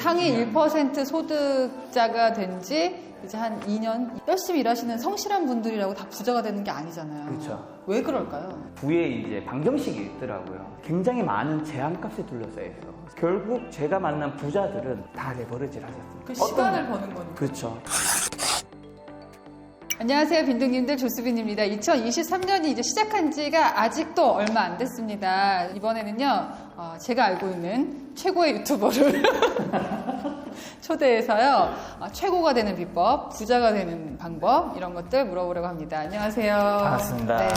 상위 1% 소득자가 된 지 이제 한 2년 열심히 일하시는 성실한 분들이라고 다 부자가 되는 게 아니잖아요. 그렇죠. 왜 그럴까요? 부에 이제 방정식이 있더라고요. 굉장히 많은 제한값에 둘러싸여 있어. 결국 제가 만난 부자들은 다 레버리지를 하셨습니다. 그 시간을 버는 거니까. 그렇죠. 안녕하세요, 빈둥님들, 조수빈입니다. 2023년이 이제 시작한 지가 아직도 얼마 안 됐습니다. 이번에는요, 제가 알고 있는 최고의 유튜버를 초대해서요, 최고가 되는 비법, 부자가 되는 방법, 이런 것들 물어보려고 합니다. 안녕하세요. 반갑습니다. 네.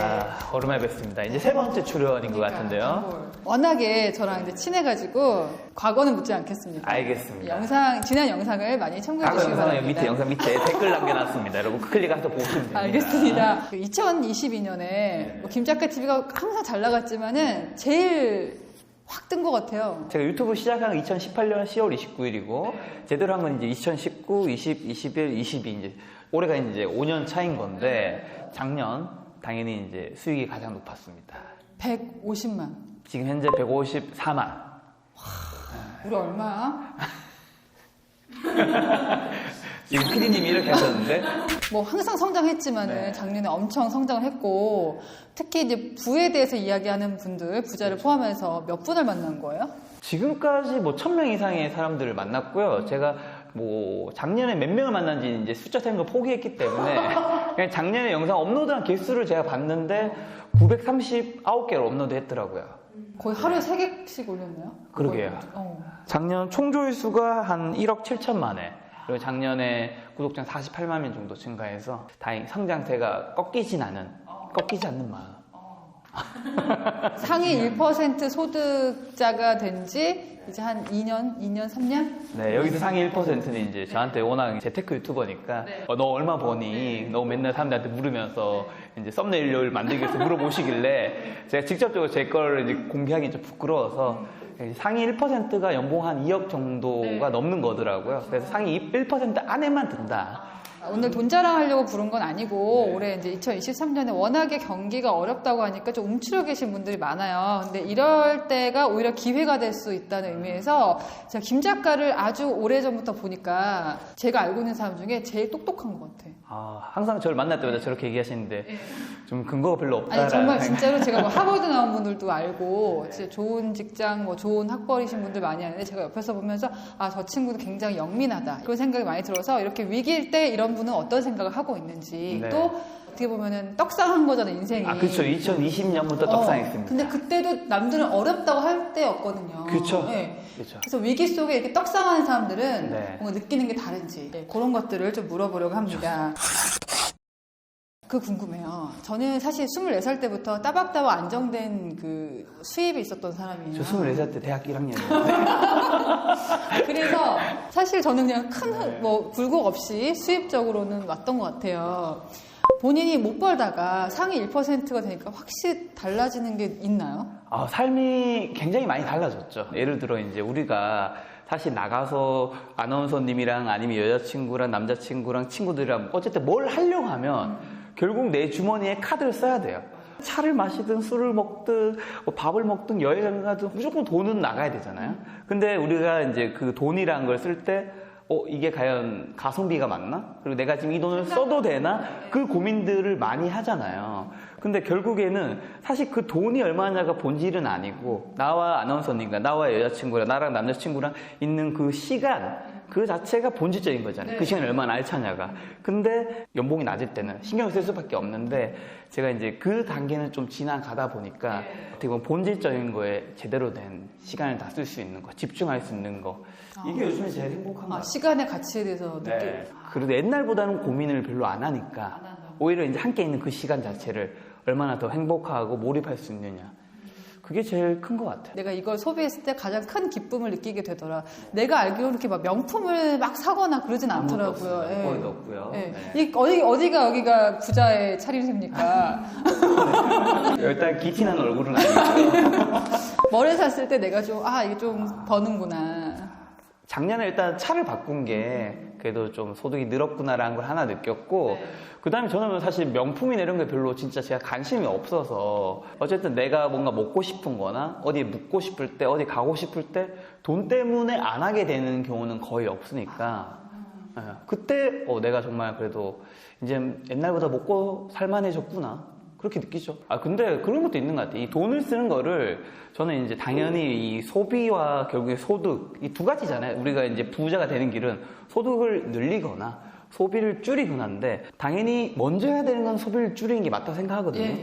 오랜만에 뵙습니다. 이제 세 번째 출연인 것 같은데요. 워낙에 저랑 이제 친해가지고 과거는 묻지 않겠습니다. 알겠습니다. 지난 영상을 많이 청구해 과거 주시기 영상은 바랍니다. 영상 밑에 댓글 남겨놨습니다. 여러분 클릭해서 보시면 됩니다. 알겠습니다. 2022년에 김 작가 TV가 항상 잘 나갔지만은 제일 확 뜬 것 같아요. 제가 유튜브 시작한 건 2018년 10월 29일이고 제대로 한 건 이제 2019, 20, 21, 22 이제 올해가 이제 5년 차인 건데 작년 당연히 이제 수익이 가장 높았습니다. 150만. 지금 현재 154만. 우리 얼마야? 지금 PD님이 이렇게 하셨는데 뭐 항상 성장했지만은 네. 작년에 엄청 성장을 했고 특히 이제 부에 대해서 이야기하는 분들, 부자를 포함해서 몇 분을 만난 거예요? 지금까지 뭐 1000명 이상의 사람들을 만났고요. 제가 뭐 작년에 몇 명을 만난지 이제 숫자 세는 걸 포기했기 때문에 그냥 작년에 영상 업로드한 개수를 제가 봤는데 939개를 업로드 했더라고요. 거의 하루에 3개씩 올렸나요? 그러게요. 작년 총 조회수가 한 1억 7천만회. 그리고 작년에 구독자 48만 명 정도 증가해서 다행히 성장세가 꺾이지 않는 마음. 상위 1% 소득자가 된 지 이제 한 2년, 3년? 네, 여기서 상위 1%는 이제 저한테 워낙 재테크 유튜버니까 너 얼마 버니? 너 맨날 사람들한테 물으면서 이제 썸네일을 만들기 위해서 물어보시길래 제가 직접적으로 제 걸 이제 공개하기 좀 부끄러워서 상위 1%가 연봉 한 2억 정도가 넘는 거더라고요. 그래서 상위 1% 안에만 든다. 오늘 돈 자랑하려고 부른 건 아니고 올해 이제 2023년에 워낙에 경기가 어렵다고 하니까 좀 움츠려 계신 분들이 많아요. 근데 이럴 때가 오히려 기회가 될 수 있다는 의미에서 제가 김 작가를 아주 오래전부터 보니까 제가 알고 있는 사람 중에 제일 똑똑한 것 같아. 항상 저를 만날 때마다 저렇게 얘기하시는데 좀 근거가 별로 없다. 아니 정말 진짜로 제가 뭐 하버드 나온 분들도 알고 진짜 좋은 직장, 뭐 좋은 학벌이신 분들 많이 아는데 제가 옆에서 보면서 저 친구도 굉장히 영민하다 그런 생각이 많이 들어서 이렇게 위기일 때 이런 분은 어떤 생각을 하고 있는지 네. 또 어떻게 보면은 떡상한 거잖아요, 인생이. 그렇죠. 2020년부터 떡상했습니다. 근데 그때도 남들은 어렵다고 할 때였거든요. 그렇죠. 네. 그렇죠. 그래서 위기 속에 이렇게 떡상하는 사람들은 네. 뭔가 느끼는 게 다른지 그런 것들을 좀 물어보려고 합니다. 그 궁금해요. 저는 사실 24살 때부터 따박따박 안정된 그 수입이 있었던 사람이에요. 저 24살 때 대학교 1학년이었는데 그래서 사실 저는 그냥 큰 뭐 굴곡 없이 수입적으로는 왔던 것 같아요. 본인이 못 벌다가 상위 1%가 되니까 확실히 달라지는 게 있나요? 삶이 굉장히 많이 달라졌죠. 예를 들어 이제 우리가 사실 나가서 아나운서님이랑 아니면 여자친구랑 남자친구랑 친구들이랑 어쨌든 뭘 하려고 하면 결국 내 주머니에 카드를 써야 돼요. 차를 마시든 술을 먹든 뭐 밥을 먹든 여행을 가든 무조건 돈은 나가야 되잖아요. 근데 우리가 이제 그 돈이라는 걸 쓸 때 이게 과연 가성비가 맞나? 그리고 내가 지금 이 돈을 써도 되나? 그 고민들을 많이 하잖아요. 근데 결국에는 사실 그 돈이 얼마냐가 본질은 아니고 나와 아나운서님과 나와 여자친구랑 나랑 남자친구랑 있는 그 시간 그 자체가 본질적인 거잖아요. 그 시간이 얼마나 알차냐가. 근데 연봉이 낮을 때는 신경을 쓸 수밖에 없는데 제가 이제 그 단계는 좀 지나가다 보니까 어떻게 보면 본질적인 거에 제대로 된 시간을 다 쓸 수 있는 거, 집중할 수 있는 거. 이게 요즘에 제일 행복한 것 같아요. 시간의 가치에 대해서 네. 그래도 옛날보다는 고민을 별로 안 하니까 오히려 이제 함께 있는 그 시간 자체를 얼마나 더 행복하고 몰입할 수 있느냐. 그게 제일 큰 것 같아요. 내가 이걸 소비했을 때 가장 큰 기쁨을 느끼게 되더라. 내가 알기로는 이렇게 막 명품을 막 사거나 그러진 않더라고요. 거의 없고요. 예. 네. 어디가 여기가 부자의 차림새입니까? 일단 기티난 얼굴은 아니고요. 머리 샀을 때 내가 좀 이게 좀 버는구나. 작년에 일단 차를 바꾼 게 그래도 좀 소득이 늘었구나라는 걸 하나 느꼈고 그 다음에 저는 사실 명품이나 이런 게 별로 진짜 제가 관심이 없어서 어쨌든 내가 뭔가 먹고 싶은 거나 어디 묵고 싶을 때 어디 가고 싶을 때 돈 때문에 안 하게 되는 경우는 거의 없으니까 그때 내가 정말 그래도 이제 옛날보다 먹고 살만해졌구나 그렇게 느끼죠. 근데 그런 것도 있는 것 같아요. 이 돈을 쓰는 거를 저는 이제 당연히 이 소비와 결국에 소득 이 두 가지잖아요. 우리가 이제 부자가 되는 길은 소득을 늘리거나 소비를 줄이거나인데 당연히 먼저 해야 되는 건 소비를 줄이는 게 맞다고 생각하거든요.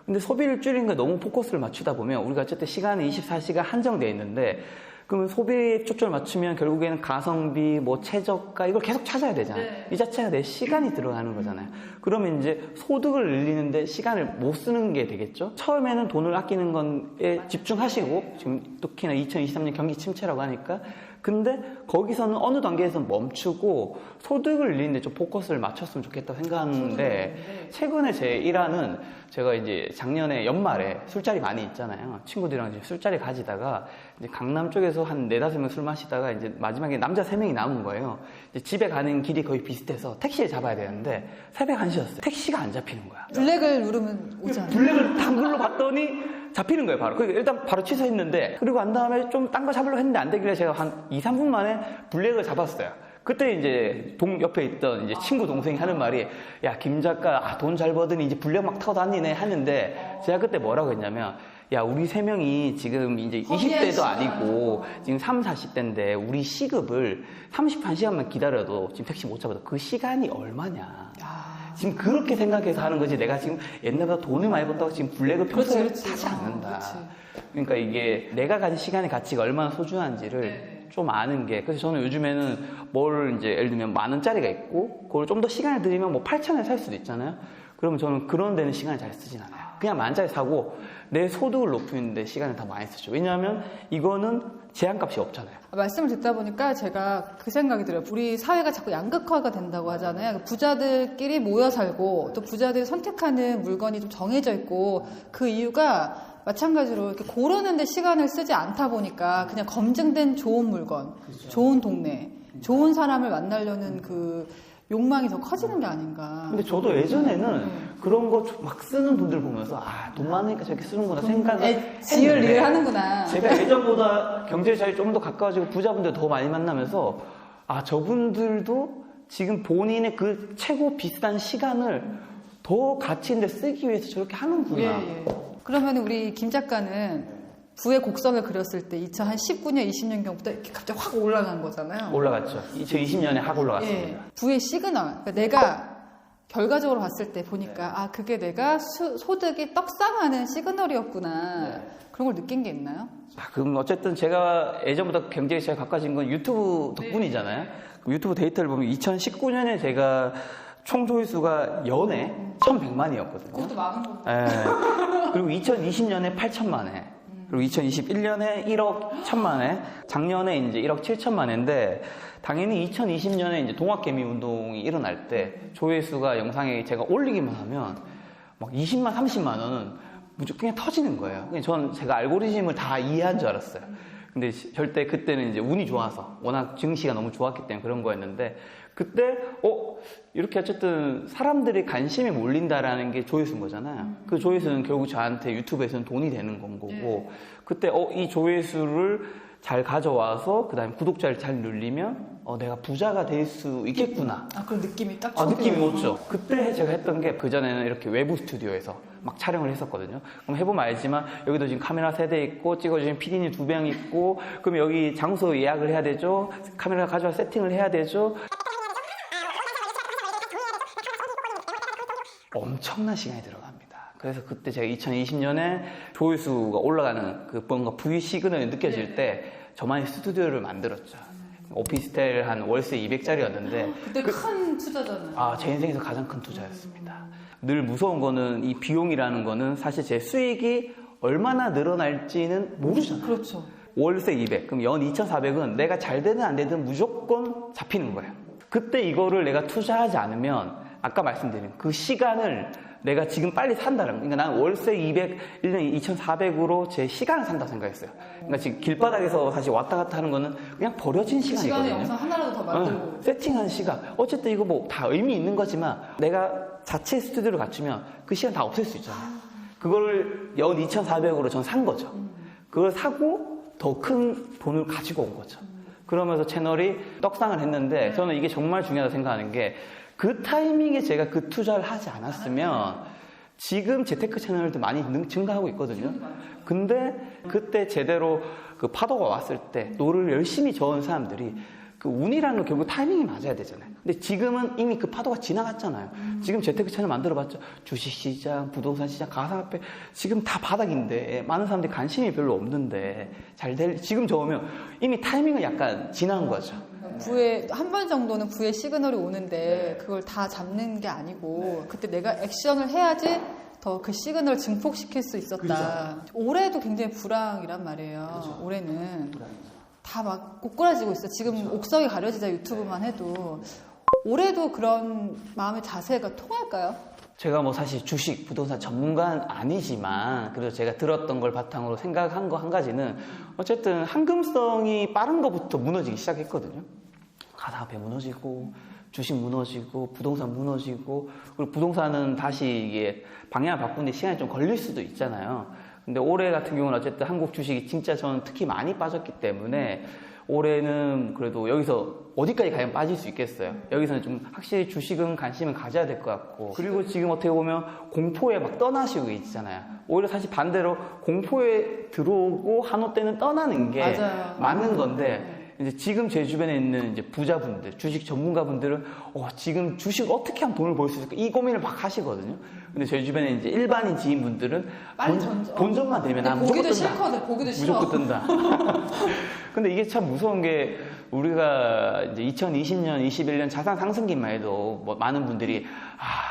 근데 소비를 줄이는 게 너무 포커스를 맞추다 보면 우리가 어쨌든 시간이 24시간 한정되어 있는데 그러면 소비에 초점을 맞추면 결국에는 가성비, 뭐 최저가 이걸 계속 찾아야 되잖아요. 이 자체가 내 시간이 들어가는 거잖아요. 그러면 이제 소득을 늘리는데 시간을 못 쓰는 게 되겠죠. 처음에는 돈을 아끼는 건에 집중하시고 지금 특히나 2023년 경기 침체라고 하니까 근데 거기서는 어느 단계에서 멈추고 소득을 늘리는데 좀 포커스를 맞췄으면 좋겠다고 생각하는데 최근에 제 일화는 제가 이제 작년에 연말에 술자리 많이 있잖아요. 친구들이랑 이제 술자리 가지다가 이제 강남 쪽에서 한 4-5명 술 마시다가 이제 마지막에 남자 3명이 남은 거예요. 이제 집에 가는 길이 거의 비슷해서 택시를 잡아야 되는데 새벽 1시였어요. 택시가 안 잡히는 거야. 블랙을 누르면 오지 않아요? 블랙을 딱 눌러봤더니 잡히는 거예요, 바로. 그러니까 일단 바로 취소했는데, 그리고 난 다음에 좀 딴 거 잡으려고 했는데 안 되길래 제가 한 2-3분 만에 블랙을 잡았어요. 그때 이제 옆에 있던 이제 친구 동생이 하는 말이, 야, 김 작가, 돈 잘 벌더니 이제 블랙 막 타고 다니네 하는데, 제가 그때 뭐라고 했냐면, 야, 우리 3명이 지금 이제 20대도 아니고, 지금 30-40대인데, 우리 시급을 31시간만 기다려도 지금 택시 못 잡아도 그 시간이 얼마냐. 지금 그렇게 생각해서 하는 거지. 내가 지금 옛날보다 돈을 많이 번다고 지금 블랙을 평소에 타지 않는다. 그러니까 이게 내가 가진 시간의 가치가 얼마나 소중한지를 좀 아는 게. 그래서 저는 요즘에는 뭘 이제 예를 들면 10,000원짜리가 있고 그걸 좀 더 시간을 들이면 뭐 8,000원에 살 수도 있잖아요. 그러면 저는 그런 데는 시간을 잘 쓰진 않아요. 그냥 10,000원짜리 사고 내 소득을 높이는데 시간을 더 많이 쓰죠. 왜냐하면 이거는 제한값이 없잖아요. 말씀을 듣다 보니까 제가 그 생각이 들어요. 우리 사회가 자꾸 양극화가 된다고 하잖아요. 부자들끼리 모여 살고 또 부자들이 선택하는 물건이 좀 정해져 있고 그 이유가 마찬가지로 이렇게 고르는데 시간을 쓰지 않다 보니까 그냥 검증된 좋은 물건, 좋은 동네, 좋은 사람을 만나려는 그 욕망이 더 커지는 게 아닌가. 근데 저도 예전에는 그런 거 막 쓰는 분들 보면서 돈 많으니까 저렇게 쓰는구나 생각을 지을 하는구나. 제가 예전보다 경제 자유에 좀 더 가까워지고 부자분들 더 많이 만나면서 저분들도 지금 본인의 그 최고 비싼 시간을 더 가치 있는 데 쓰기 위해서 저렇게 하는구나. 그러면 우리 김 작가는 부의 곡선을 그렸을 때 2019년, 20년경부터 이렇게 갑자기 확 올라간 거잖아요. 올라갔죠. 2020년에 확 올라갔습니다. 부의 시그널. 그러니까 내가 결과적으로 봤을 때 보니까 그게 내가 소득이 떡상하는 시그널이었구나. 그런 걸 느낀 게 있나요? 그럼 어쨌든 제가 예전보다 굉장히 제가 가까워진 건 유튜브 덕분이잖아요. 유튜브 데이터를 보면 2019년에 제가 총 조회수가 연에 1,100만이었거든요. 그것도 많은 거. 그리고 2020년에 8천만 회. 그리고 2021년에 1억 1천만 회, 작년에 이제 1억 7천만 회인데, 당연히 2020년에 이제 동학개미 운동이 일어날 때 조회수가 영상에 제가 올리기만 하면 막 20만, 30만 원은 무조건 그냥 터지는 거예요. 저는 제가 알고리즘을 다 이해한 줄 알았어요. 근데 절대 그때는 이제 운이 좋아서 워낙 증시가 너무 좋았기 때문에 그런 거였는데 그때 이렇게 어쨌든 사람들의 관심이 몰린다라는 게 조회수인 거잖아요. 그 조회수는 결국 저한테 유튜브에서는 돈이 되는 건 거고 그때 이 조회수를 잘 가져와서 그 다음에 구독자를 잘 늘리면 내가 부자가 될 수 있겠구나. 그런 느낌이 딱 느낌이 오죠. 그때 제가 했던 게 그전에는 이렇게 외부 스튜디오에서 막 촬영을 했었거든요. 그럼 해보면 알지만 여기도 지금 카메라 3대 있고 찍어주신 PD님 2명 있고 그럼 여기 장소 예약을 해야 되죠. 카메라 가져와 세팅을 해야 되죠. 엄청난 시간이 들어갑니다. 그래서 그때 제가 2020년에 조회수가 올라가는 그 뭔가 V 시그널이 느껴질 때 저만의 스튜디오를 만들었죠. 오피스텔 한 월세 200짜리였는데 그때 큰 투자잖아요. 제 인생에서 가장 큰 투자였습니다. 늘 무서운 거는 이 비용이라는 거는 사실 제 수익이 얼마나 늘어날지는 모르잖아요. 그렇죠. 월세 200, 그럼 연 2,400은 내가 잘 되든 안 되든 무조건 잡히는 거예요. 그때 이거를 내가 투자하지 않으면 아까 말씀드린 그 시간을 내가 지금 빨리 산다는 거. 그러니까 난 월세 1년에 2,400으로 제 시간을 산다고 생각했어요. 그러니까 지금 길바닥에서 사실 왔다 갔다 하는 거는 그냥 버려진 그 시간에 시간이거든요. 영상 하나라도 더 만들고. 세팅하는 시간. 어쨌든 이거 뭐 다 의미 있는 거지만 내가 자체 스튜디오를 갖추면 그 시간 다 없앨 수 있잖아요. 그걸 연 2,400으로 전 산 거죠. 그걸 사고 더 큰 돈을 가지고 온 거죠. 그러면서 채널이 떡상을 했는데 저는 이게 정말 중요하다고 생각하는 게 그 타이밍에 제가 그 투자를 하지 않았으면 지금 재테크 채널도 많이 증가하고 있거든요. 근데 그때 제대로 그 파도가 왔을 때 노를 열심히 저은 사람들이 그 운이라는 건 결국 타이밍이 맞아야 되잖아요. 근데 지금은 이미 그 파도가 지나갔잖아요. 지금 재테크 채널 만들어봤죠. 주식시장, 부동산 시장, 가상화폐 지금 다 바닥인데 많은 사람들이 관심이 별로 없는데 지금 저으면 이미 타이밍은 약간 지난 거죠. 부의 한 번 정도는 부의 시그널이 오는데 그걸 다 잡는 게 아니고 그때 내가 액션을 해야지 더 그 시그널을 증폭시킬 수 있었다. 그렇죠. 올해도 굉장히 불황이란 말이에요. 그렇죠. 올해는 다 막 꼬꾸라지고 있어. 지금 그렇죠. 옥석이 가려지자 유튜브만 해도 올해도 그런 마음의 자세가 통할까요? 제가 뭐 사실 주식, 부동산 전문가는 아니지만 그래도 제가 들었던 걸 바탕으로 생각한 거 한 가지는 어쨌든 황금성이 빠른 것부터 무너지기 시작했거든요. 가상화폐 무너지고 주식 무너지고 부동산 무너지고 그리고 부동산은 다시 이게 방향을 바꾸는데 시간이 좀 걸릴 수도 있잖아요. 근데 올해 같은 경우는 어쨌든 한국 주식이 진짜 저는 특히 많이 빠졌기 때문에 올해는 그래도 여기서 어디까지 과연 빠질 수 있겠어요. 여기서는 좀 확실히 주식은 관심을 가져야 될 것 같고 그리고 지금 어떻게 보면 공포에 막 떠나시고 있잖아요. 오히려 사실 반대로 공포에 들어오고 한호 때는 떠나는 게 맞아요. 맞는 건데 이제 지금 제 주변에 있는 이제 부자분들, 주식 전문가분들은 지금 주식 어떻게 하면 돈을 벌 수 있을까 이 고민을 막 하시거든요. 근데 제 주변에 이제 일반인 지인분들은 빨리 본전만 되면 난 무조건 보기도 뜬다. 싫거든. 보기도 싫어. 무조건 뜬다. 근데 이게 참 무서운 게 우리가 이제 2020년, 21년 자산 상승기만 해도 뭐 많은 분들이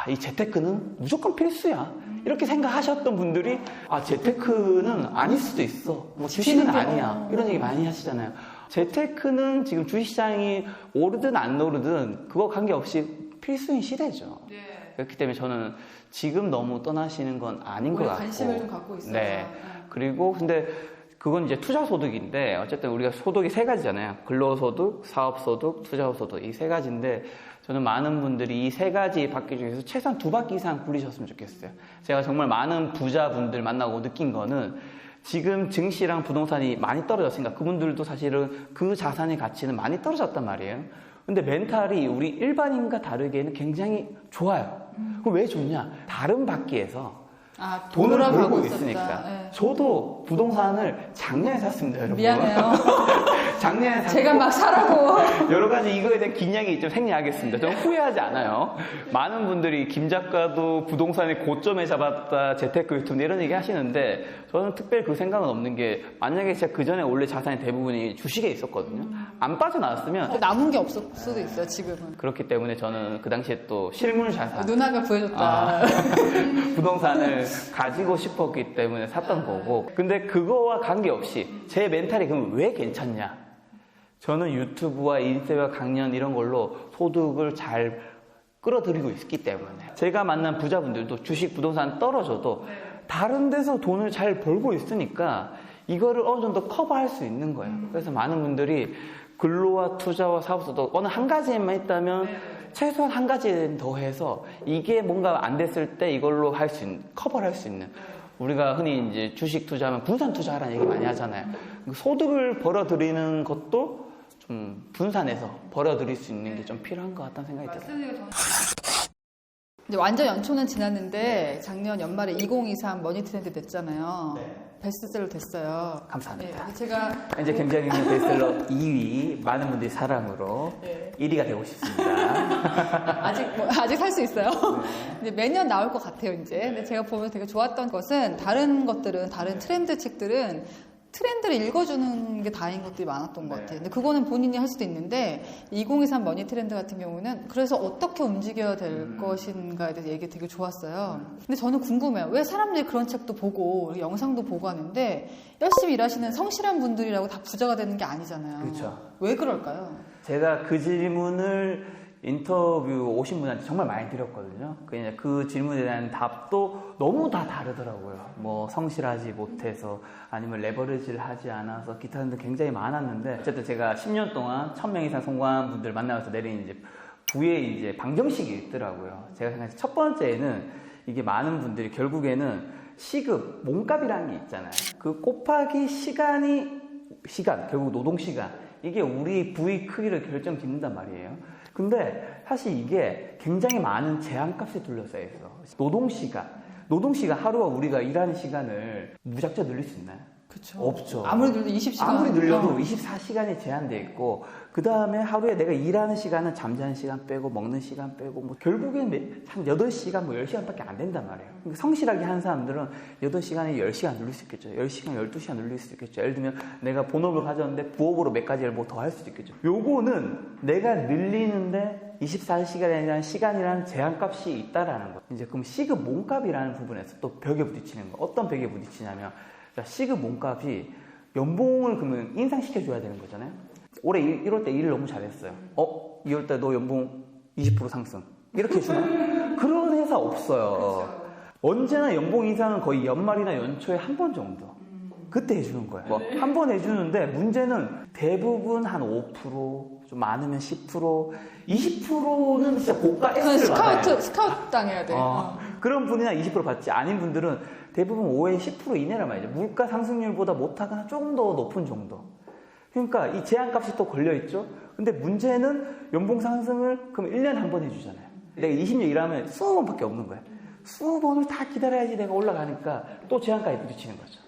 이 재테크는 무조건 필수야. 이렇게 생각하셨던 분들이 재테크는 아닐 수도 있어. 뭐 주식은 아니야. 이런 얘기 많이 하시잖아요. 재테크는 지금 주식시장이 오르든 안 오르든 그거 관계없이 필수인 시대죠. 네. 그렇기 때문에 저는 지금 너무 떠나시는 건 아닌 것 같고. 관심을 좀 갖고 있어요. 네. 그리고 근데 그건 이제 투자소득인데 어쨌든 우리가 소득이 세 가지잖아요. 근로소득, 사업소득, 투자소득 이 세 가지인데 저는 많은 분들이 이 세 가지 바퀴 중에서 최소한 2바퀴 이상 굴리셨으면 좋겠어요. 제가 정말 많은 부자분들 만나고 느낀 거는 지금 증시랑 부동산이 많이 떨어졌으니까 그분들도 사실은 그 자산의 가치는 많이 떨어졌단 말이에요. 근데 멘탈이 우리 일반인과 다르게는 굉장히 좋아요. 그럼 왜 좋냐? 다른 바퀴에서 돈을 벌고 있으니까. 네. 저도 부동산을 작년에 샀습니다, 여러분. 미안해요. 작년에 샀고 제가 막 사라고. 여러 가지 이거에 대한 긴장이 좀 생략하겠습니다. 저는 후회하지 않아요. 많은 분들이 김 작가도 부동산의 고점에 잡았다, 재테크 유튜브 이런 얘기 하시는데 저는 특별히 그 생각은 없는 게 만약에 제가 그 전에 원래 자산의 대부분이 주식에 있었거든요. 안 빠져나왔으면 남은 게 없을 수도 있어요, 지금은. 그렇기 때문에 저는 그 당시에 또 실물 자산 누나가 보여줬다. 부동산을 가지고 싶었기 때문에 샀던 거고 근데 그거와 관계없이 제 멘탈이 그럼 왜 괜찮냐 저는 유튜브와 인세와 강연 이런 걸로 소득을 잘 끌어들이고 있기 때문에 제가 만난 부자분들도 주식 부동산 떨어져도 다른 데서 돈을 잘 벌고 있으니까 이거를 어느 정도 커버할 수 있는 거예요. 그래서 많은 분들이 근로와 투자와 사업소득 어느 한 가지에만 있다면 최소한 한 가지는 더 해서 이게 뭔가 안 됐을 때 이걸로 할 수 있는, 커버를 할 수 있는. 우리가 흔히 이제 주식 투자하면 분산 투자하라는 얘기 많이 하잖아요. 소득을 벌어들이는 것도 좀 분산해서 벌어들일 수 있는 게 좀 필요한 것 같다는 생각이 들어요. 이제 완전 연초는 지났는데 작년 연말에 2023 머니트렌드 됐잖아요. 베스트셀러 됐어요. 감사합니다. 네, 제가 이제 경제학용 베스트셀러 2위 많은 분들이 사랑으로 1위가 되고 싶습니다. 아직 살 수 있어요. 이제 매년 나올 것 같아요, 이제. 근데 제가 보면 되게 좋았던 것은 다른 것들은 다른 트렌드 책들은 트렌드를 읽어주는 게 다인 것들이 많았던 것 같아요. 근데 그거는 본인이 할 수도 있는데 2023 머니 트렌드 같은 경우는 그래서 어떻게 움직여야 될 것인가에 대해서 얘기 되게 좋았어요. 근데 저는 궁금해요. 왜 사람들이 그런 책도 보고 영상도 보고 하는데 열심히 일하시는 성실한 분들이라고 다 부자가 되는 게 아니잖아요. 그렇죠. 왜 그럴까요? 제가 그 질문을 인터뷰 오신 분한테 정말 많이 드렸거든요. 그 질문에 대한 답도 너무 다 다르더라고요. 뭐 성실하지 못해서 아니면 레버리지를 하지 않아서 기타 등등 굉장히 많았는데 어쨌든 제가 10년 동안 1000명 이상 성공한 분들 만나면서 내린 이제 부의 이제 방정식이 있더라고요. 제가 생각해서 첫 번째는 이게 많은 분들이 결국에는 시급, 몸값이라는 게 있잖아요. 그 곱하기 시간, 결국 노동시간. 이게 우리 부의 크기를 결정짓는단 말이에요. 근데 사실 이게 굉장히 많은 제한값에 둘러싸여 있어. 노동시간 하루가 우리가 일하는 시간을 무작정 늘릴 수 있나요? 그쵸. 없죠. 아무리 늘려도 20시간. 아무리 늘려도 24시간이 제한되어 있고, 그 다음에 하루에 내가 일하는 시간은 잠자는 시간 빼고, 먹는 시간 빼고, 뭐, 결국엔 한 8시간, 뭐 10시간밖에 안 된단 말이에요. 그러니까 성실하게 하는 사람들은 8시간에 10시간 늘릴 수 있겠죠. 10시간, 12시간 늘릴 수 있겠죠. 예를 들면 내가 본업을 가졌는데 부업으로 몇 가지를 뭐 더 할 수도 있겠죠. 요거는 내가 늘리는데 24시간이라는 시간이라는 제한값이 있다라는 거예요. 이제 그럼 시급 몸값이라는 부분에서 또 벽에 부딪히는 거. 어떤 벽에 부딪히냐면, 시급 몸값이 연봉을 그러면 인상시켜줘야 되는 거잖아요. 올해 1월 때 일을 너무 잘했어요. 2월 때 너 연봉 20% 상승. 이렇게 해주나요? 그런 회사 없어요. 그렇죠. 언제나 연봉 인상은 거의 연말이나 연초에 한 번 정도. 그때 해주는 거예요. 뭐 한 번 해주는데 문제는 대부분 한 5%, 좀 많으면 10%, 20%는 진짜 고가 S를 받아요. 스카우트 당해야 돼. 그런 분이나 20% 받지 아닌 분들은 대부분 5에 10% 이내란 말이죠. 물가 상승률보다 못하거나 조금 더 높은 정도. 그러니까 이 제한값이 또 걸려있죠. 근데 문제는 연봉 상승을 그럼 1년에 한 번 해주잖아요. 내가 20년 일하면 20번밖에 없는 거예요. 20번을 다 기다려야지 내가 올라가니까 또 제한값에 부딪히는 거죠.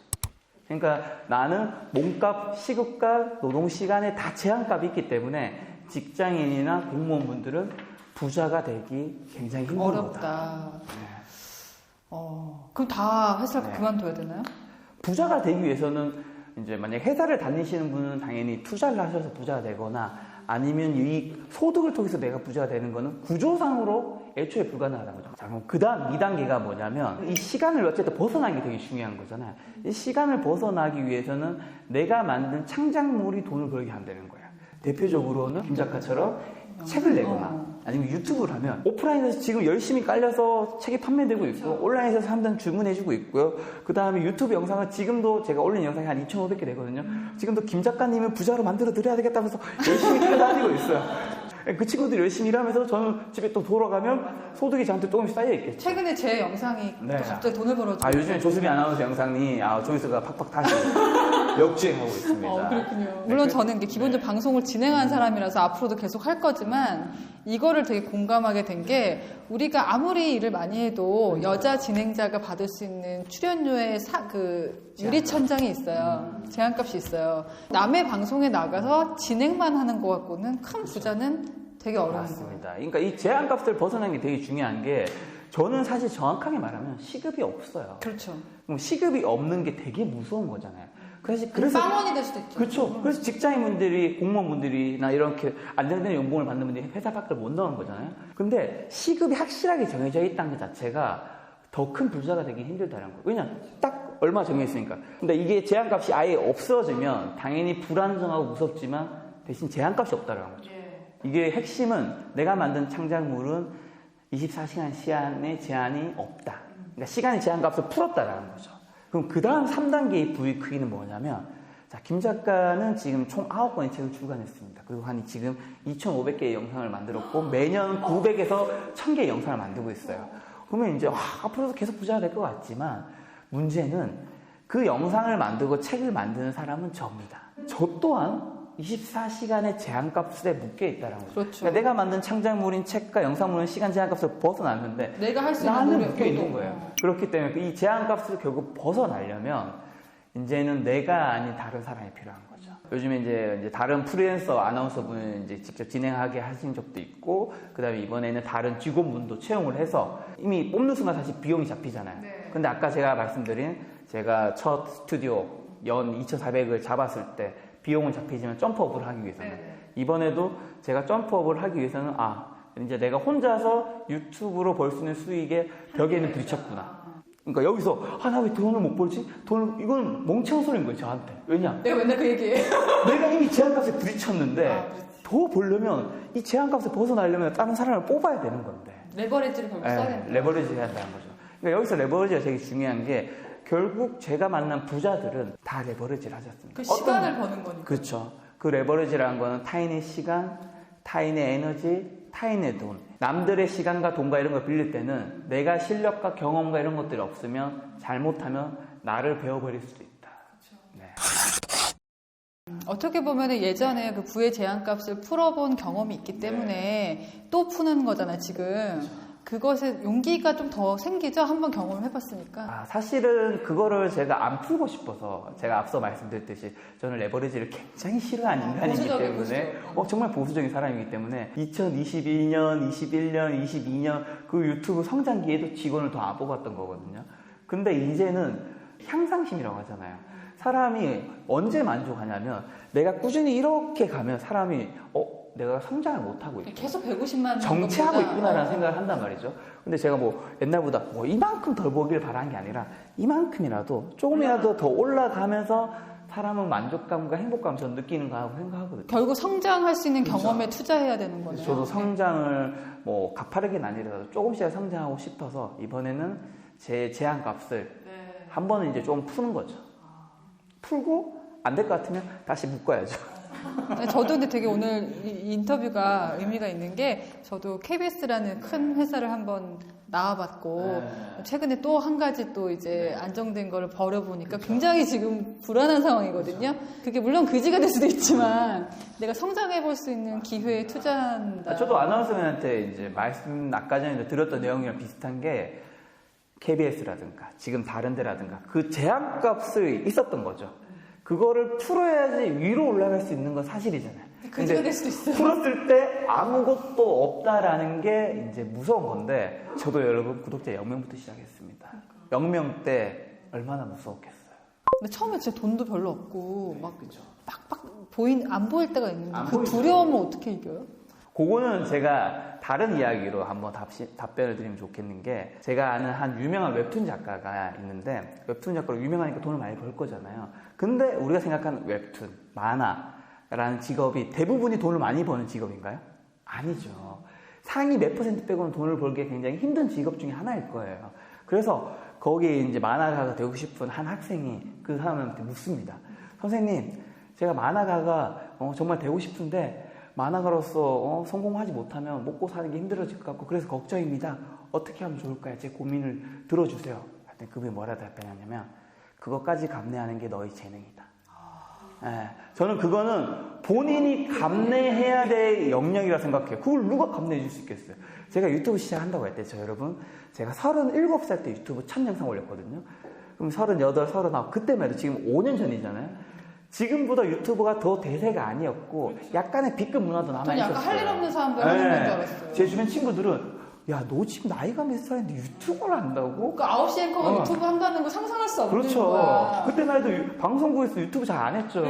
그러니까 나는 몸값, 시급값, 노동시간에 다 제한값이 있기 때문에 직장인이나 공무원분들은 부자가 되기 굉장히 힘든 거다. 어렵다. 그럼 다 회사를 그만둬야 되나요? 부자가 되기 위해서는 이제 만약에 회사를 다니시는 분은 당연히 투자를 하셔서 부자가 되거나 아니면 이 소득을 통해서 내가 부자가 되는 거는 구조상으로 애초에 불가능하다는 거죠. 자, 그럼 그 다음 2단계가 뭐냐면 이 시간을 어쨌든 벗어나는 게 되게 중요한 거잖아요. 이 시간을 벗어나기 위해서는 내가 만든 창작물이 돈을 벌게 한다는 거야. 대표적으로는 김 작가처럼 책을 내거나 아니면 유튜브를 하면 오프라인에서 지금 열심히 깔려서 책이 판매되고 있고 온라인에서 사람들은 주문해주고 있고요. 그 다음에 유튜브 영상은 지금도 제가 올린 영상이 한 2,500개 되거든요. 지금도 김 작가님을 부자로 만들어 드려야 되겠다면서 열심히 뛰어다니고 있어요. 그 친구들이 열심히 일하면서 저는 집에 또 돌아가면 소득이 저한테 조금씩 쌓여 있겠죠. 최근에 제 영상이 또 갑자기 돈을 벌어주고 요즘에 조수미 아나운서 영상이 조회수가 팍팍 타시고 역주행하고 있습니다. 그렇군요. 물론 저는 기본적으로 방송을 진행한 사람이라서 앞으로도 계속 할 거지만 이거를 되게 공감하게 된 게 우리가 아무리 일을 많이 해도 여자 진행자가 받을 수 있는 출연료의 유리천장이 있어요. 제한값이 있어요. 남의 방송에 나가서 진행만 하는 거 갖고는 큰 부자는 되게 어려운 거예요. 맞습니다. 그러니까 이 제한값을 벗어나는 게 되게 중요한 게 저는 사실 정확하게 말하면 시급이 없어요. 그렇죠. 그럼 시급이 없는 게 되게 무서운 거잖아요. 그래서 빵원이 될 수도 있죠. 그렇죠. 그래서 직장인분들이, 공무원분들이나 이렇게 안정된 연봉을 받는 분들이 회사 밖을 못 나오는 거잖아요. 근데 시급이 확실하게 정해져 있다는 것 자체가 더 큰 부자가 되기 힘들다는 거예요. 왜냐면 딱 얼마 정해있으니까. 근데 이게 제한값이 아예 없어지면 당연히 불안정하고 무섭지만 대신 제한값이 없다는 거죠. 이게 핵심은 내가 만든 창작물은 24시간 시간의 제한이 없다. 그러니까 시간의 제한값을 풀었다라는 거죠. 그럼 그 다음 3단계의 부의 크기는 뭐냐면, 김 작가는 지금 총 9권의 책을 출간했습니다. 그리고 지금 2,500개의 영상을 만들었고, 매년 900에서 1000개의 영상을 만들고 있어요. 그러면 이제, 앞으로도 계속 부자가 될 것 같지만, 문제는 그 영상을 만들고 책을 만드는 사람은 저입니다. 저 또한 24시간의 제한값에 묶여 있다는 거죠. 그렇죠. 그러니까 내가 만든 창작물인 책과 영상물은 시간 제한값을 벗어났는데 내가 할 수 있는 나는 묶여 있는 거예요. 그렇기 때문에 이 제한값을 결국 벗어나려면 이제는 내가 아닌 다른 사람이 필요한 거죠. 요즘에 이제 다른 프리랜서 아나운서분을 이제 직접 진행하게 하신 적도 있고, 그 다음에 이번에는 다른 직원분도 채용을 해서 이미 뽑는 순간 사실 비용이 잡히잖아요. 근데 아까 제가 말씀드린 제가 첫 스튜디오 연 2,400을 잡았을 때 비용은 잡히지만 점프업을 하기 위해서는 이번에도 제가 점프업을 하기 위해서는 이제 내가 혼자서 유튜브로 벌 수 있는 수익의 벽에는 부딪혔구나. 그러니까 여기서 나 왜 돈을 못 벌지? 이건 멍청한 소리인 거예요 저한테. 왜냐? 내가 맨날 그 얘기해. 내가 이미 제한값에 부딪혔는데 더 벌려면 이 제한값을 벗어나려면 다른 사람을 뽑아야 되는 건데. 레버리지를 결국 써야 된다. 레버리지 해야 한다는 거죠. 그러니까 여기서 레버리지가 되게 중요한 게 결국 제가 만난 부자들은 다 레버리지를 하셨습니다. 그 시간을 버는 거니까. 그렇죠. 그 레버리지라는 거는 타인의 시간, 타인의 에너지, 타인의 돈. 남들의 시간과 돈과 이런 걸 빌릴 때는 내가 실력과 경험과 이런 것들이 없으면 잘못하면 나를 베어버릴 수도 있다. 그렇죠. 네. 어떻게 보면 예전에 그 부의 제한값을 풀어본 경험이 있기 때문에 또 푸는 거잖아, 지금. 그것에 용기가 좀 더 생기죠? 한번 경험을 해봤으니까. 사실은 그거를 제가 안 풀고 싶어서 제가 앞서 말씀드렸듯이 저는 레버리지를 굉장히 싫어하는 인간이기 때문에 정말 보수적인 사람이기 때문에 2022년, 21년, 22년 그 유튜브 성장기에도 직원을 더 안 뽑았던 거거든요. 근데 이제는 향상심이라고 하잖아요. 사람이 언제 만족하냐면 내가 꾸준히 이렇게 가면 사람이 내가 성장을 못하고 있구나. 계속 150만 정체하고 있구나라는 생각을 한단 말이죠. 근데 제가 옛날보다 이만큼 덜 보길 바라는 게 아니라 이만큼이라도 조금이라도 더 올라가면서 사람은 만족감과 행복감을 전 느끼는 거라고 생각하거든요. 결국 성장할 수 있는 경험에 투자해야 되는 거네요. 저도 성장을 가파르게는 아니라도 조금씩 성장하고 싶어서 이번에는 제 제한값을 한 번은 이제 좀 푸는 거죠. 풀고 안 될 것 같으면 다시 묶어야죠. 저도 근데 되게 오늘 이 인터뷰가 의미가 있는 게 저도 KBS라는 큰 회사를 한번 나와봤고 최근에 또 한 가지 또 이제 안정된 거를 벌여보니까 굉장히 지금 불안한 상황이거든요. 그게 물론 그지가 될 수도 있지만 내가 성장해볼 수 있는 기회에 투자한다. 저도 아나운서맨한테 이제 아까 전에 드렸던 내용이랑 비슷한 게 KBS라든가 지금 다른 데라든가 그 제한값이 있었던 거죠. 그거를 풀어야지 위로 올라갈 수 있는 건 사실이잖아요. 그지가 될 수도 있어요. 풀었을 때 아무것도 없다라는 게 이제 무서운 건데 저도 여러분 구독자 0명부터 시작했습니다. 0명 때 얼마나 무서웠겠어요. 근데 처음에 진짜 돈도 별로 없고 막 안 보일 때가 있는데 안 그 보이죠. 두려움을 어떻게 이겨요? 그거는 제가 다른 이야기로 한번 답변을 드리면 좋겠는 게 제가 아는 한 유명한 웹툰 작가가 있는데 웹툰 작가로 유명하니까 돈을 많이 벌 거잖아요. 근데 우리가 생각하는 웹툰, 만화라는 직업이 대부분이 돈을 많이 버는 직업인가요? 아니죠. 상위 몇 % 빼고는 돈을 벌기 굉장히 힘든 직업 중에 하나일 거예요. 그래서 거기에 이제 만화가가 되고 싶은 한 학생이 그 사람한테 묻습니다. 선생님, 제가 만화가가 정말 되고 싶은데 만화가로서 성공하지 못하면 먹고 사는 게 힘들어질 것 같고 그래서 걱정입니다. 어떻게 하면 좋을까요? 제 고민을 들어주세요. 그랬더니 그분이 뭐라 답변하냐면 그것까지 감내하는 게 너의 재능이다. 저는 그거는 본인이 감내해야 될 영역이라 생각해요. 그걸 누가 감내해 줄 수 있겠어요? 제가 유튜브 시작한다고 했대요. 여러분 제가 37살 때 유튜브 첫 영상 올렸거든요. 그럼 38, 39 그때만 해도 지금 5년 전이잖아요. 지금보다 유튜브가 더 대세가 아니었고 약간의 B급 문화도 남아있었어요. 약간 할 일 없는 사람들 하는 건 줄 알았어요. 제 주변 친구들은 야, 너 지금 나이가 몇 살인데 유튜브를 한다고? 그 9시 앵커가 유튜브 한다는 거 상상할 수 없는 그렇죠. 거야. 그때만 해도 방송국에서 유튜브 잘 안 했죠.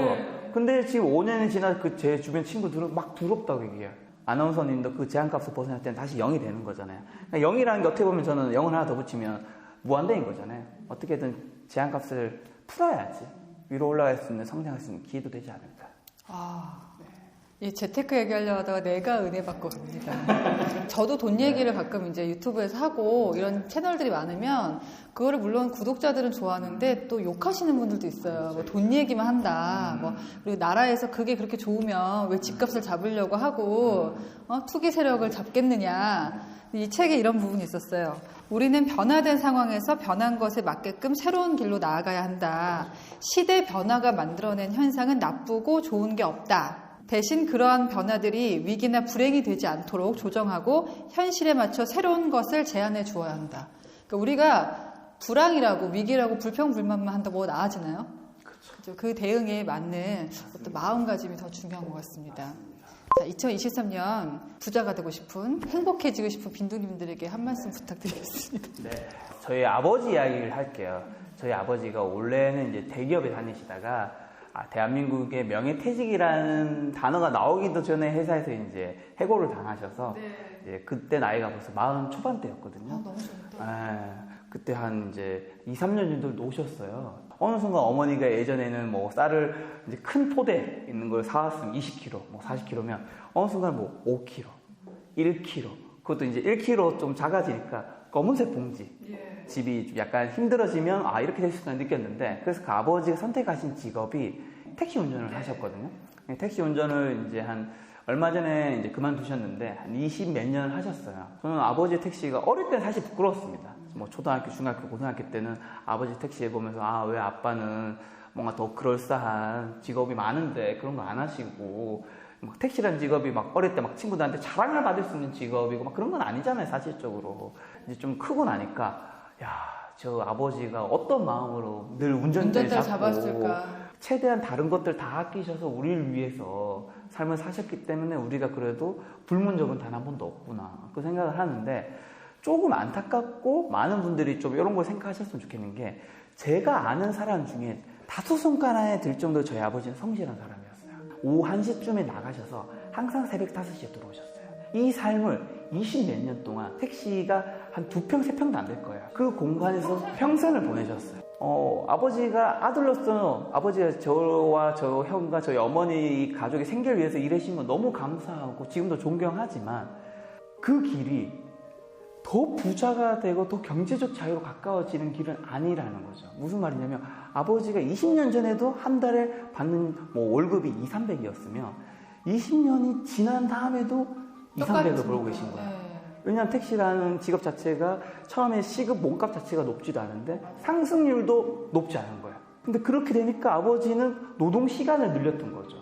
근데 지금 5년이 지나 제 주변 친구들은 막 부럽다고 얘기해요. 아나운서님도 그 제한값을 벗어날 때는 다시 0이 되는 거잖아요. 그러니까 0이라는 게 어떻게 보면 저는 0을 하나 더 붙이면 무한대인 거잖아요. 어떻게든 제한값을 풀어야지 위로 올라갈 수 있는 성장할 수 있는 기회도 되지 않을까. 이 재테크 얘기하려 하다가 내가 은혜 받고 갑니다. 저도 돈 얘기를 가끔 이제 유튜브에서 하고 이런 채널들이 많으면 그거를 물론 구독자들은 좋아하는데 또 욕하시는 분들도 있어요. 뭐 돈 얘기만 한다. 그리고 나라에서 그게 그렇게 좋으면 왜 집값을 잡으려고 하고 투기 세력을 잡겠느냐. 이 책에 이런 부분이 있었어요. 우리는 변화된 상황에서 변한 것에 맞게끔 새로운 길로 나아가야 한다. 시대 변화가 만들어낸 현상은 나쁘고 좋은 게 없다. 대신 그러한 변화들이 위기나 불행이 되지 않도록 조정하고 현실에 맞춰 새로운 것을 제안해 주어야 한다. 그러니까 우리가 불황이라고 위기라고 불평불만만 한다고 뭐 나아지나요? 그렇죠. 그 대응에 맞는 어떤 마음가짐이 더 중요한 것 같습니다. 자, 2023년 부자가 되고 싶은 행복해지고 싶은 빈둥님들에게 한 말씀 부탁드리겠습니다. 네, 저희 아버지 이야기를 할게요. 저희 아버지가 원래는 이제 대기업에 다니시다가 대한민국의 명예퇴직이라는 단어가 나오기도 전에 회사에서 이제 해고를 당하셔서 이제 그때 나이가 벌써 40 초반대였거든요. 너무 좋다. 그때 한 이제 2, 3년 정도 노셨어요. 어느 순간 어머니가 예전에는 뭐 쌀을 이제 큰 포대 있는 걸 사왔으면 20kg, 뭐 40kg면 어느 순간 뭐 5kg, 1kg. 그것도 이제 1kg 좀 작아지니까 검은색 봉지. 집이 좀 약간 힘들어지면 아 이렇게 될 수 있구나 느꼈는데 그래서 그 아버지가 선택하신 직업이 택시 운전을 하셨거든요. 택시 운전을 이제 한 얼마 전에 이제 그만두셨는데 한 20 몇 년을 하셨어요. 저는 아버지의 택시가 어릴 때는 사실 부끄러웠습니다. 뭐 초등학교, 중학교, 고등학교 때는 아버지 택시에 보면서 아 왜 아빠는 뭔가 더 그럴싸한 직업이 많은데 그런 거 안 하시고 막 택시라는 직업이 막 어릴 때 막 친구들한테 자랑을 받을 수 있는 직업이고 막 그런 건 아니잖아요 사실적으로. 이제 좀 크고 나니까 야 저 아버지가 어떤 마음으로 늘 운전대를 잡고 잡았을까. 최대한 다른 것들 다 아끼셔서 우리를 위해서 삶을 사셨기 때문에 우리가 그래도 불문 적은 단 한 번도 없구나 그 생각을 하는데 조금 안타깝고 많은 분들이 좀 이런 걸 생각하셨으면 좋겠는 게 제가 아는 사람 중에 다섯 손가락에 들 정도로 저희 아버지는 성실한 사람이었어요. 오후 1시쯤에 나가셔서 항상 새벽 5시에 들어오셨어요. 이 삶을 20 몇 년 동안 택시가 한 2평, 3평도 안 될 거예요. 그 공간에서 평생을 보내셨어요. 아버지가 아들로서 아버지가 저와 저 형과 저희 어머니 가족의 생계를 위해서 일하신 건 너무 감사하고 지금도 존경하지만 그 길이 더 부자가 되고 더 경제적 자유로 가까워지는 길은 아니라는 거죠. 무슨 말이냐면 아버지가 20년 전에도 한 달에 받는 뭐 월급이 2, 300이었으면 20년이 지난 다음에도 2, 300을 벌고 계신 거예요. 왜냐하면 택시라는 직업 자체가 처음에 시급 몸값 자체가 높지도 않은데 상승률도 높지 않은 거예요. 근데 그렇게 되니까 아버지는 노동 시간을 늘렸던 거죠.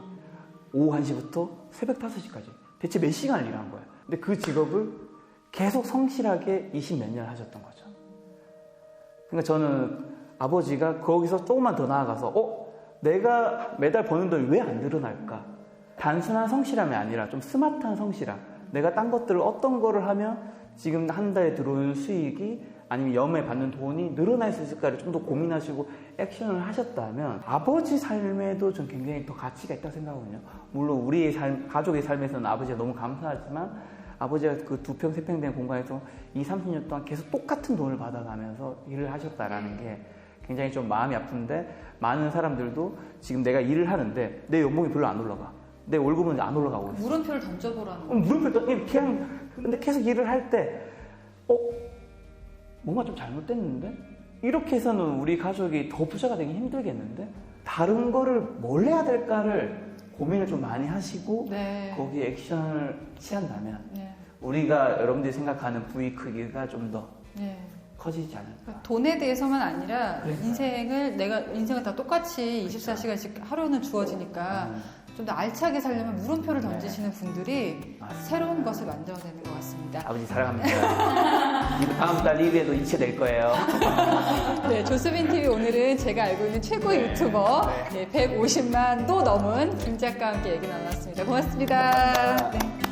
오후 1시부터 새벽 5시까지. 대체 몇 시간을 일한 거예요. 근데 그 직업을 계속 성실하게 20 몇 년을 하셨던 거죠. 그러니까 저는 아버지가 거기서 조금만 더 나아가서 내가 매달 버는 돈이 왜 안 늘어날까? 단순한 성실함이 아니라 좀 스마트한 성실함. 내가 딴 것들을 어떤 거를 하면 지금 한 달에 들어오는 수익이 아니면 연매에 받는 돈이 늘어날 수 있을까를 좀 더 고민하시고 액션을 하셨다면 아버지 삶에도 좀 굉장히 더 가치가 있다고 생각하거든요. 물론 우리의 삶, 가족의 삶에서는 아버지가 너무 감사하지만 아버지가 그 2평, 3평 된 공간에서 20, 30년 동안 계속 똑같은 돈을 받아가면서 일을 하셨다라는 게 굉장히 좀 마음이 아픈데 많은 사람들도 지금 내가 일을 하는데 내 연봉이 별로 안 올라가. 내 월급은 안 올라가고 있어. 물음표를 던져보라는 거. 물음표 그냥 근데 계속 일을 할 때 뭔가 좀 잘못됐는데? 이렇게 해서는 우리 가족이 더 부자가 되기 힘들겠는데? 다른 거를 뭘 해야 될까를 고민을 좀 많이 하시고 네. 거기에 액션을 취한다면 네. 우리가 여러분들이 생각하는 부의 크기가 좀 더 네. 커지지 않을까. 돈에 대해서만 아니라 그러니까요. 인생은 다 똑같이 24시간씩 하루는 주어지니까 좀 더 알차게 살려면 물음표를 던지시는 분들이 맞습니다. 새로운 것을 만들어내는 것 같습니다. 아버지 사랑합니다. 다음 달 리뷰에도 이체될 거예요. 네, 조수빈TV 오늘은 제가 알고 있는 최고의 유튜버 150만도 넘은 김 작가와 함께 얘기 나눴습니다. 고맙습니다. 네.